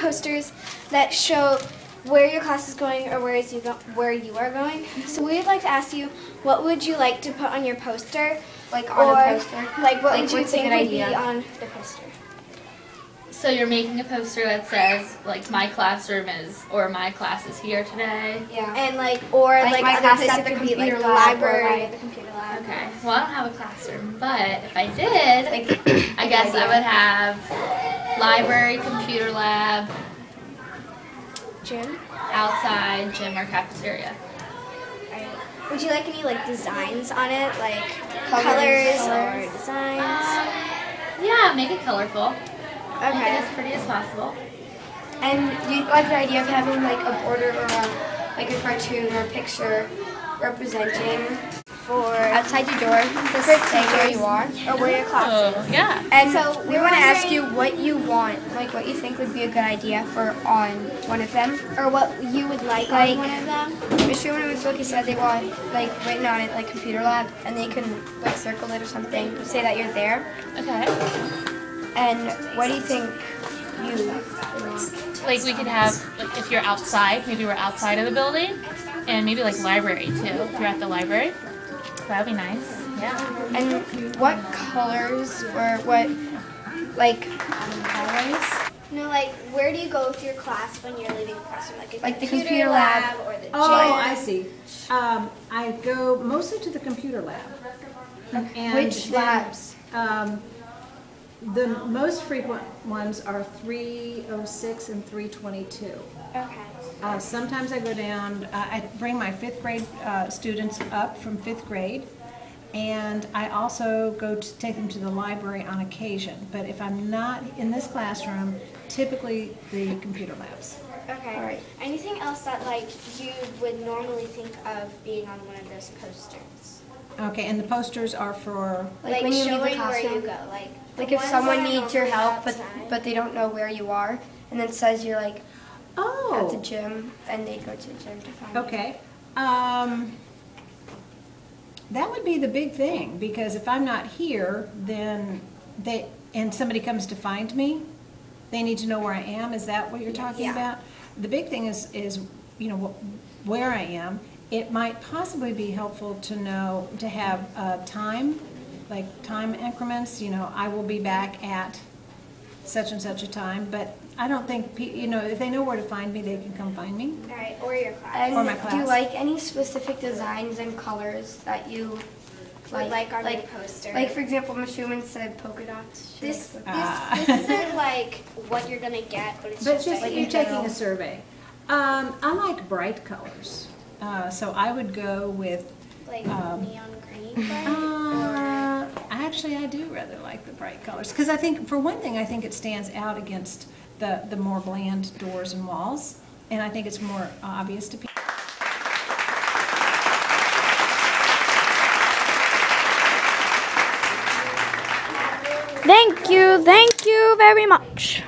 posters that show where your class is going or where you are going. So we would like to ask you, what would you like to put on your poster? Like on a poster? Like what would you what's a think good would idea? be on the poster? So you're making a poster that says, like, my classroom is, or my class is here today? Yeah. And or Like my other class places at the could be like computer the lab or library, like- the computer lab. Okay. Well, I don't have a classroom, but if I did, I guess I idea. would have library, computer lab, Gym. outside, gym, or cafeteria. Right. Would you like any like designs on it, like Colors. or designs? Yeah, make it colorful. Make it Okay. as pretty as possible. And do you like the idea of having like a border or like a cartoon or a picture representing For outside your door to say where you are? or where your class is. Yeah. And So we we're want to ask wondering- you what you want, like what you think would be a good idea for on one of them. Or what you would like Like- on one of them. Miss Schumann and Miss Wilkie said they want like written on it like computer lab, and they can like circle it or something to say that you're there. Okay. And what do you think you want? Like we could have, like if you're outside, maybe we're outside of the building, and maybe like library too, if you're at the library. That'd be nice, yeah. And what colors or what like colors? No, like where do you go with your class when you're leaving the classroom? Like the computer lab. or the gym? Oh, I see. I go mostly to the computer lab. And Which then, labs? The most frequent ones are 306 and 322. Okay. Sometimes I go down, I bring my 5th grade students up from 5th grade, and I also go to take them to the library on occasion. But if I'm not in this classroom, typically the computer labs. Okay. All right. Anything else that like you would normally think of being on one of those posters? Okay, and the posters are for, Like when you leave the showing where classroom? you go, the Like if ones someone that are needs your normally help, outside. but they don't know where you are, and then says you're like at the oh, gym, and they go to the gym to find you. okay. That would be the big thing, because if I'm not here, then and somebody comes to find me, they need to know where I am. Is that what you're talking Yeah. about? The big thing is you know where I am. It might possibly be helpful to know, to have time, like time increments. You know, I will be back at such and such a time, but I don't think you know, if they know where to find me, they can come find me. All right, or your class. And Or my do you class. like any specific designs and colors that you Would like on your poster. Like for example, Miss Schumann said polka dots. She This likes polka this isn't like what you're gonna get, but it's But just just like you're in taking general. a survey. I like bright colors, so I would go with. Like um, neon green, right? Actually, I do rather like the bright colors, because I think, for one thing, I think it stands out against the more bland doors and walls, and I think it's more obvious to people. Thank you very much.